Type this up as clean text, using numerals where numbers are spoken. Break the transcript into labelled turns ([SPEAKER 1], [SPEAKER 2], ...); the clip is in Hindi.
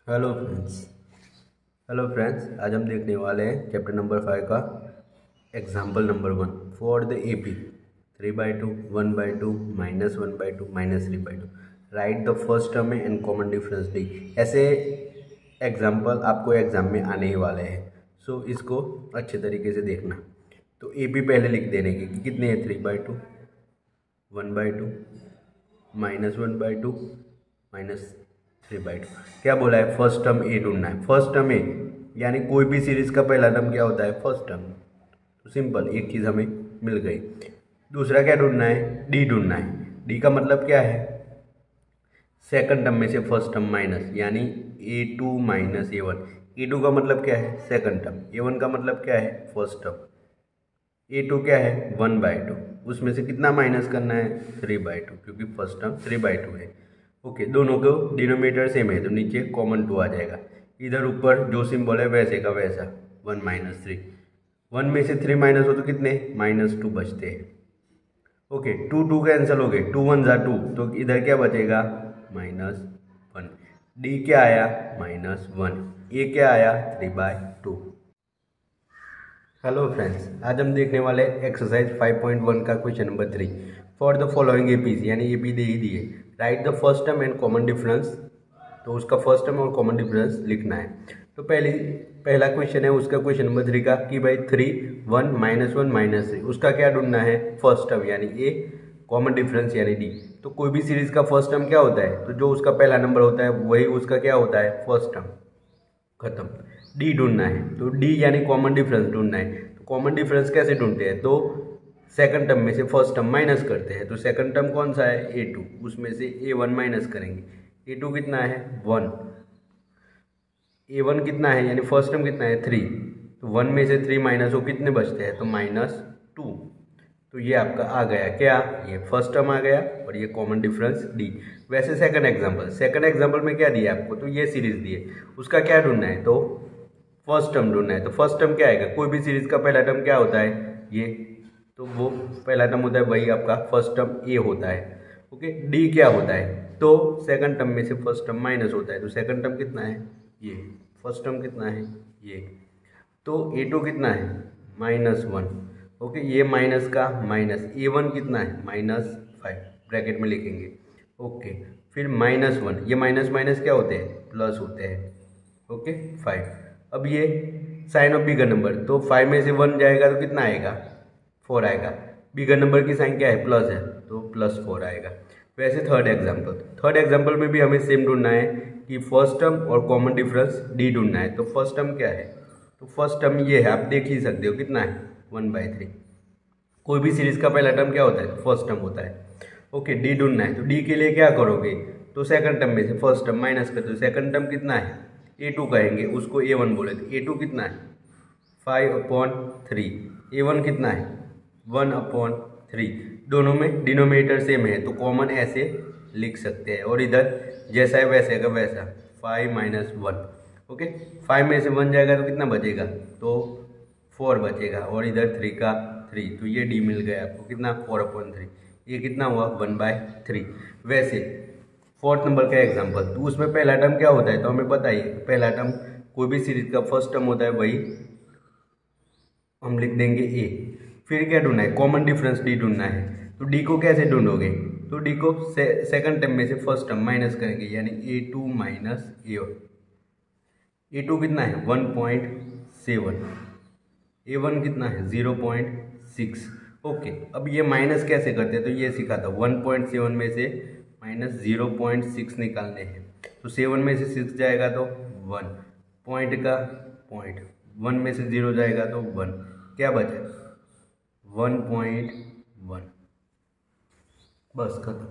[SPEAKER 1] हेलो फ्रेंड्स, आज हम देखने वाले हैं चैप्टर नंबर 5 का example number 1 for the AP 3/2, 1/2, -1/2, -3/2 right the first term and common difference D. ऐसे एग्जाम्पल आपको एग्जाम में आने ही वाले हैं, सो इसको अच्छे तरीके से देखना। तो AP पहले लिख देने की कि कितने हैं 3/2, 1/2, -1/2, -3/2। क्या बोला है? फर्स्ट टर्म ए ढूंढना है। फर्स्ट टर्म ए यानी कोई भी सीरीज का पहला टर्म क्या होता है? First term. तो सिंपल, एक चीज़ हमें मिल गई। दूसरा क्या ढूंढना है? डी ढूंढना है। डी का मतलब क्या है? सेकंड टर्म में से फर्स्ट टर्म माइनस, यानी A2 - A1। A2 का मतलब क्या है? Second term. A1 का मतलब क्या है? First term. A2 क्या है? 1/2। उसमें से कितना माइनस करना है? 3/2, क्योंकि फर्स्ट टर्म 3/2 है। ओके, दोनों को डिनोमिनेटर सेम है तो नीचे कॉमन 2 आ जाएगा। इधर ऊपर जो सिंबल है वैसे का वैसा 1 - 3। 1 में से 3 माइनस हो तो कितने? -2 बचते हैं। ओके, 2 कैंसिल हो गए, 2 1 = 2, तो इधर क्या बचेगा? -1। डी क्या आया? -1। ए क्या आया? 3/2। हेलो फ्रेंड्स, आज हम देखने वाले एक्सरसाइज 5.1 का question number 3 for the following APs, यानी एपी दे ही दिए। Right the first term and common difference. तो उसका फर्स्ट टर्म और कॉमन डिफरेंस लिखना है। तो पहला क्वेश्चन है उसका, क्वेश्चन नंबर 3 का, कि भाई 3, 1, -1, -3, उसका क्या ढूंढना है? फर्स्ट टर्म यानी ए, कॉमन डिफरेंस यानी डी। तो कोई भी सीरीज का फर्स्ट टर्म क्या होता है? तो जो उसका पहला नंबर होता है वही उसका क्या होता है? First term. खत्म। डी ढूंढना है, तो डी यानी कॉमन डिफरेंस ढूंढना है। तो कॉमन डिफरेंस कैसे ढूंढते हैं? तो सेकंड टर्म में से फर्स्ट टर्म माइनस करते हैं। तो सेकंड टर्म कौन सा है? A2, उसमें से A1 माइनस करेंगे। A2 कितना है? 1। A1 कितना है? यानी फर्स्ट टर्म कितना है? 3। तो 1 में से 3 माइनस हो, कितने बचते हैं? तो -2। तो ये आपका आ गया क्या? ये फर्स्ट टर्म आ गया और ये कॉमन डिफरेंस डी। वैसे सेकंड एग्जांपल में क्या दिया आपको? तो ये सीरीज दी है, उसका क्या ढूंढना है? तो फर्स्ट टर्म ढूंढना है। तो फर्स्ट टर्म क्या आएगा? कोई भी सीरीज का पहला टर्म क्या होता है? ये, तो वो पहला टर्म होता है वही आपका फर्स्ट टर्म ए होता है। ओके, डी क्या होता है? तो सेकंड टर्म में से फर्स्ट टर्म माइनस होता है। तो सेकंड टर्म कितना है? ये। फर्स्ट टर्म कितना है? ये। तो A2 कितना है? -1। ओके, ये माइनस का माइनस। A1 कितना है? -5, ब्रैकेट में लिखेंगे। ओके, फिर -1, ये माइनस माइनस क्या होते हैं? प्लस होते हैं। ओके, 5। अब ये साइन ऑफ बिगर नंबर, तो 5 में से 1 जाएगा तो कितना आएगा? 4 आएगा। बिगर नंबर की साइन क्या है? प्लस है, तो +4 आएगा। वैसे थर्ड एग्जाम्पल में भी हमें सेम ढूंढना है कि फर्स्ट टर्म और कॉमन डिफरेंस डी ढूंढना है। तो फर्स्ट टर्म क्या है? तो फर्स्ट टर्म ये है, आप देख ही सकते हो कितना है? 1/3। कोई भी सीरीज का पहला टर्म क्या होता है? फर्स्ट टर्म होता है। ओके, डी ढूंढना है। तो डी के लिए क्या करोगे? तो सेकंड टर्म में से फर्स्ट टर्म माइनस करते हो। सेकंड टर्म कितना है? A2 कहेंगे, उसको A1 बोले। तो A2 कितना है? 5/3। A1 कितना है? 1/3। दोनों में डिनोमिनेटर सेम है तो कॉमन ऐसे लिख सकते हैं, और इधर जैसा है वैसे का वैसा 5 - 1। ओके, 5 में से 1 जाएगा तो कितना बचेगा? तो 4 बचेगा, और इधर 3 का 3, तो ये डी मिल गया आपको। कितना? 4/3। ये कितना हुआ? 1/3। वैसे फोर्थ नंबर का एग्जांपल, तो उसमें पहला टर्म क्या होता है? तो हमें बताइए, पहला टर्म कोई भी सीरीज का फर्स्ट टर्म होता है वही हम लिख देंगे ए। फिर क्या ढूंढना है? कॉमन डिफरेंस डी ढूंढना है। तो डी को कैसे ढूंढोगे? तो डी को सेकंड टर्म में से फर्स्ट टर्म माइनस करेंगे, यानी A2 - A1। A2 कितना है? 1.7। A1 कितना है? 0.6। ओके, अब ये माइनस कैसे करते हैं? तो ये सीखा था। 1.7 में से -0.6 निकालने हैं। तो 7 में से 6 जाएगा तो 1, पॉइंट का पॉइंट, 1 में से 0 जाएगा तो 1, क्या बचा? 1.1। बस खत्म।